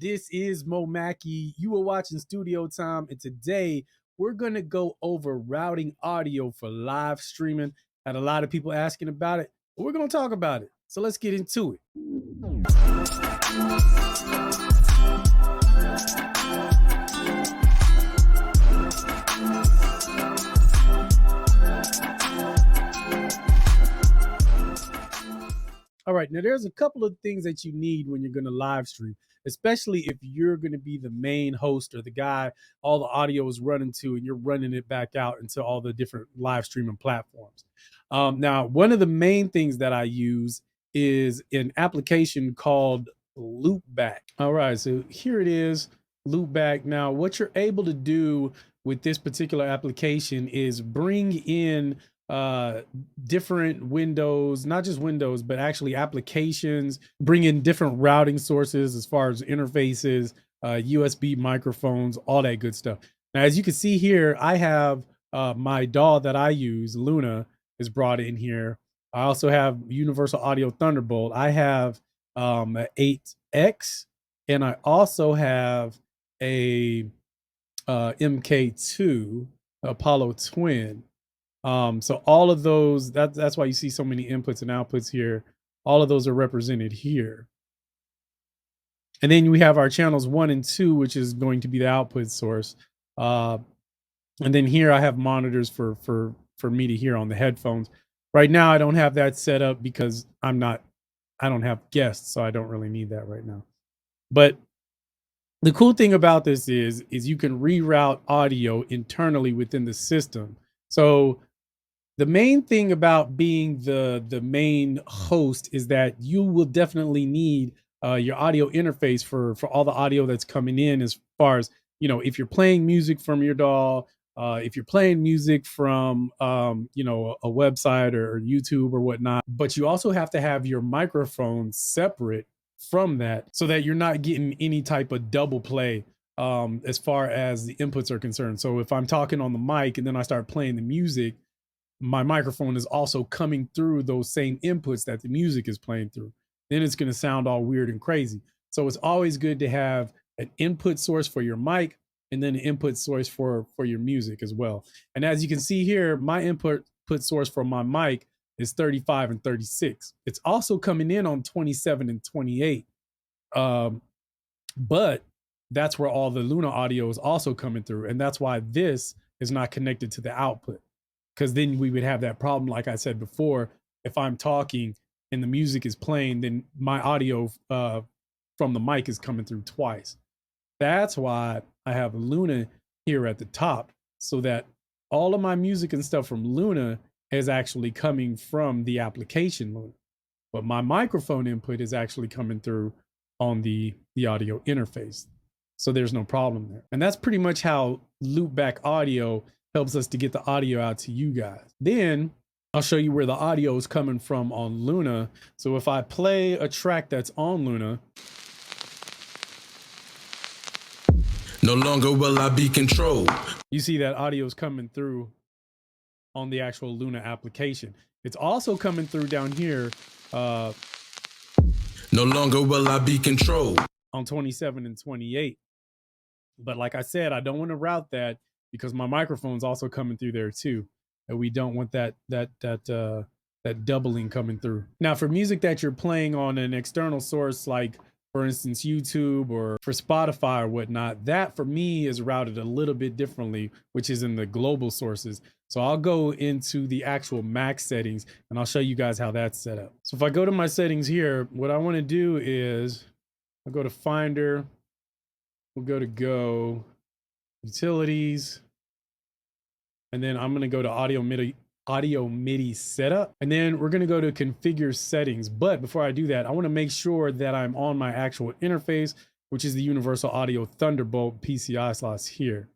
This is Mo Mackey. You are watching Studio Time, and today we're going to go over routing audio for live streaming. Had a lot of people asking about it, but we're going to talk about it. So let's get into it. All right, now there's a couple of things that you need when you're going to live stream, especially if you're going to be the main host or the guy all the audio is running to and you're running it back out into all the different live streaming platforms. Now, one of the main things that I use is an application called Loopback. All right, so here it is, Loopback. Now, what you're able to do with this particular application is bring in different windows, not just windows, but actually applications, bring in different routing sources as far as interfaces, USB microphones, all that good stuff. Now, as you can see here, I have my DAW that I use, Luna, is brought in here. I also have Universal Audio Thunderbolt. I have an 8X, and I also have a MK2 Apollo Twin. So all of those, that's why you see so many inputs and outputs here. All of those are represented here. And then we have our channels 1 and 2, which is going to be the output source. And then here I have monitors for me to hear on the headphones. Right now I don't have that set up because I don't have guests, so I don't really need that right now. But the cool thing about this is you can reroute audio internally within the system. So the main thing about being the main host is that you will definitely need your audio interface for all the audio that's coming in, as far as, you know, if you're playing music from your DAW, if you're playing music from, you know, a website or YouTube or whatnot. But you also have to have your microphone separate from that so that you're not getting any type of double play as far as the inputs are concerned. So if I'm talking on the mic and then I start playing the music, my microphone is also coming through those same inputs that the music is playing through. Then it's going to sound all weird and crazy. So it's always good to have an input source for your mic and then an input source for your music as well. And as you can see here, my input source for my mic is 35 and 36. It's also coming in on 27 and 28. But that's where all the Luna audio is also coming through. And that's why this is not connected to the output, because then we would have that problem. Like I said before, if I'm talking and the music is playing, then my audio from the mic is coming through twice. That's why I have Luna here at the top, so that all of my music and stuff from Luna is actually coming from the application Luna, but my microphone input is actually coming through on the audio interface. So there's no problem there. And that's pretty much how Loopback Audio helps us to get the audio out to you guys. Then I'll show you where the audio is coming from on Luna. So if I play a track that's on Luna, no longer will I be controlled. You see that audio is coming through on the actual Luna application. It's also coming through down here. No longer will I be controlled. On 27 and 28. But like I said, I don't want to route that because my microphone's also coming through there too. And we don't want that doubling coming through. Now, for music that you're playing on an external source, like for instance, YouTube or for Spotify or whatnot, that for me is routed a little bit differently, which is in the global sources. So I'll go into the actual Mac settings and I'll show you guys how that's set up. So if I go to my settings here, what I want to do is I'll go to Finder, we'll go to Go, Utilities, and then I'm going to go to Audio MIDI Setup, and then we're going to go to Configure Settings. But before I do that, I want to make sure that I'm on my actual interface, which is the Universal Audio Thunderbolt PCI slots here.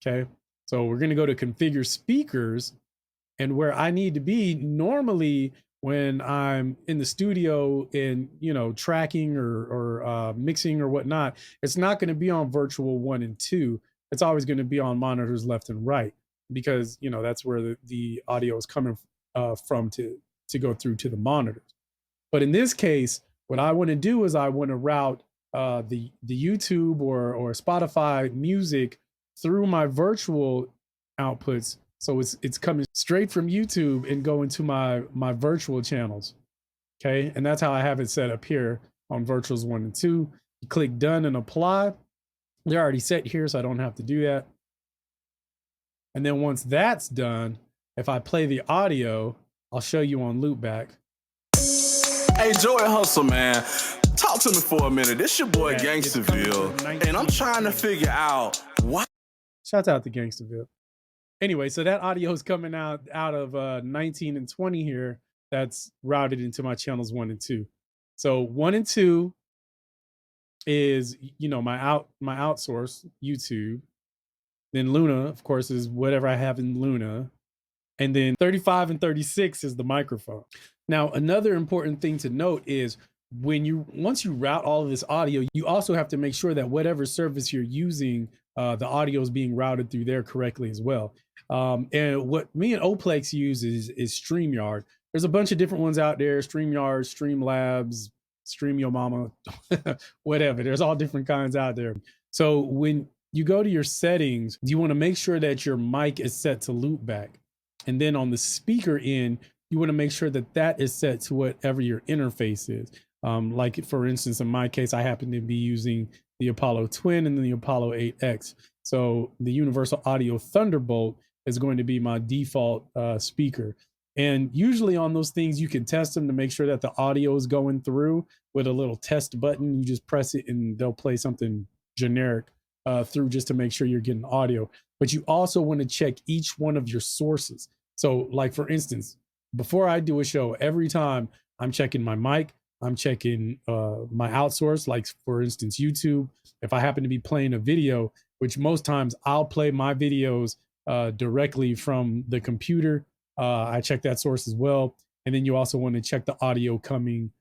Okay, so we're going to go to Configure Speakers, and where I need to be normally when I'm in the studio and, you know, tracking or mixing or whatnot, it's not going to be on virtual 1 and 2. It's always going to be on monitors left and right, because, you know, that's where the audio is coming from to go through to the monitors. But in this case, what I want to do is I want to route the YouTube or Spotify music through my virtual outputs. So it's coming straight from YouTube and going to my virtual channels. Okay, and that's how I have it set up here on virtuals 1 and 2. You click done and apply. They're already set here, so I don't have to do that. And then once that's done, if I play the audio, I'll show you on Loopback. Hey, Joey Hustle, man. Talk to me for a minute. This your boy Gangsterville, and I'm trying to figure out why. Shout out to Gangsterville. Anyway, so that audio is coming out of 19 and 20 here. That's routed into my channels 1 and 2. So 1 and 2 is, you know, my outsource YouTube. Then Luna, of course, is whatever I have in Luna. And then 35 and 36 is the microphone. Now, another important thing to note is once you route all of this audio, you also have to make sure that whatever service you're using, the audio is being routed through there correctly as well. And what me and Oplex use is StreamYard. There's a bunch of different ones out there: StreamYard, Streamlabs, Stream Your Mama, whatever. There's all different kinds out there. So when you go to your settings, you want to make sure that your mic is set to loopback. And then on the speaker end, you want to make sure that that is set to whatever your interface is. Like, for instance, in my case, I happen to be using the Apollo Twin and then the Apollo 8X. So the Universal Audio Thunderbolt is going to be my default speaker. And usually on those things, you can test them to make sure that the audio is going through with a little test button. You just press it and they'll play something generic through just to make sure you're getting audio. But you also want to check each one of your sources. So like, for instance, before I do a show, every time I'm checking my mic, I'm checking my outsource, like for instance, YouTube. If I happen to be playing a video, which most times I'll play my videos directly from the computer, I check that source as well. And then you also want to check the audio coming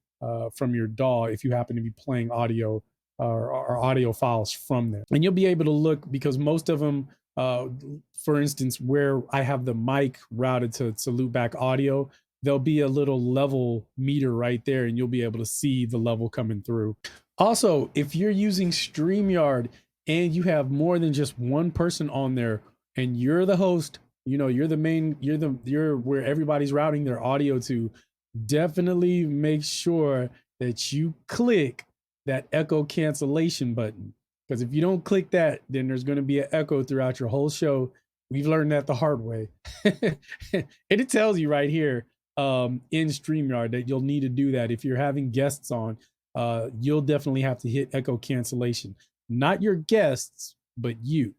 from your DAW if you happen to be playing audio or audio files from there. And you'll be able to look, because most of them, for instance, where I have the mic routed to loopback audio, there'll be a little level meter right there, and you'll be able to see the level coming through. Also, if you're using StreamYard and you have more than just one person on there and you're the host, you know, you're the main, you're where everybody's routing their audio to, definitely make sure that you click that echo cancellation button. Because if you don't click that, then there's going to be an echo throughout your whole show. We've learned that the hard way. And it tells you right here in StreamYard that you'll need to do that. If you're having guests on, you'll definitely have to hit echo cancellation. Not your guests, but you.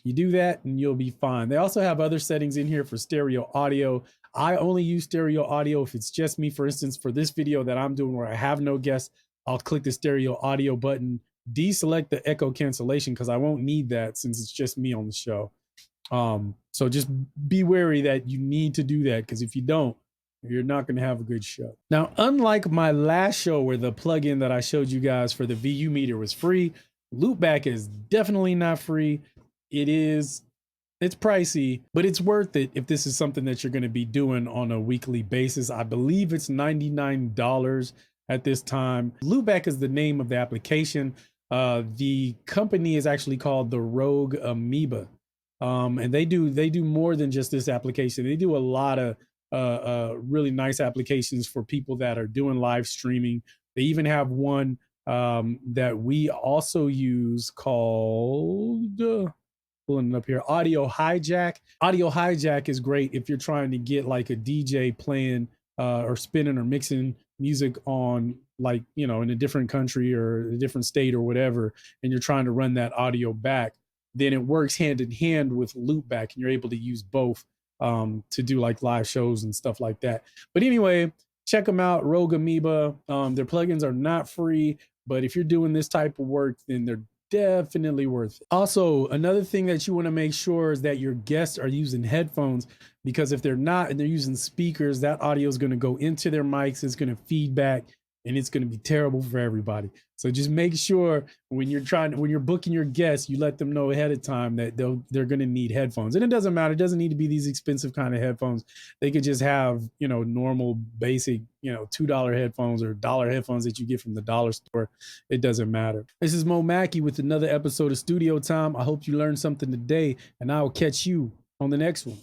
You do that and you'll be fine. They also have other settings in here for stereo audio. I only use stereo audio if it's just me. For instance, for this video that I'm doing where I have no guests, I'll click the stereo audio button, deselect the echo cancellation because I won't need that since it's just me on the show. So just be wary that you need to do that, because if you don't, you're not going to have a good show. Now, unlike my last show where the plugin that I showed you guys for the VU meter was free, Loopback is definitely not free. It's pricey, but it's worth it if this is something that you're going to be doing on a weekly basis. I believe it's $99 at this time. Loopback is the name of the application. The company is actually called the Rogue Amoeba. And they do more than just this application. They do a lot of really nice applications for people that are doing live streaming. They even have one that we also use called pulling it up here, Audio Hijack. Audio Hijack is great if you're trying to get like a DJ playing or spinning or mixing music on, like, you know, in a different country or a different state or whatever, and you're trying to run that audio back. Then it works hand in hand with Loopback, and you're able to use both to do like live shows and stuff like that. But anyway, check them out, Rogue Amoeba. Their plugins are not free, but if you're doing this type of work, then they're definitely worth it. Also, another thing that you want to make sure is that your guests are using headphones, because if they're not and they're using speakers, that audio is going to go into their mics, it's going to feedback, and it's going to be terrible for everybody. So just make sure when you're booking your guests, you let them know ahead of time that they're going to need headphones. And it doesn't matter. It doesn't need to be these expensive kind of headphones. They could just have, normal basic, $2 headphones or dollar headphones that you get from the dollar store. It doesn't matter. This is Mo Mackey with another episode of Studio Time. I hope you learned something today, and I will catch you on the next one.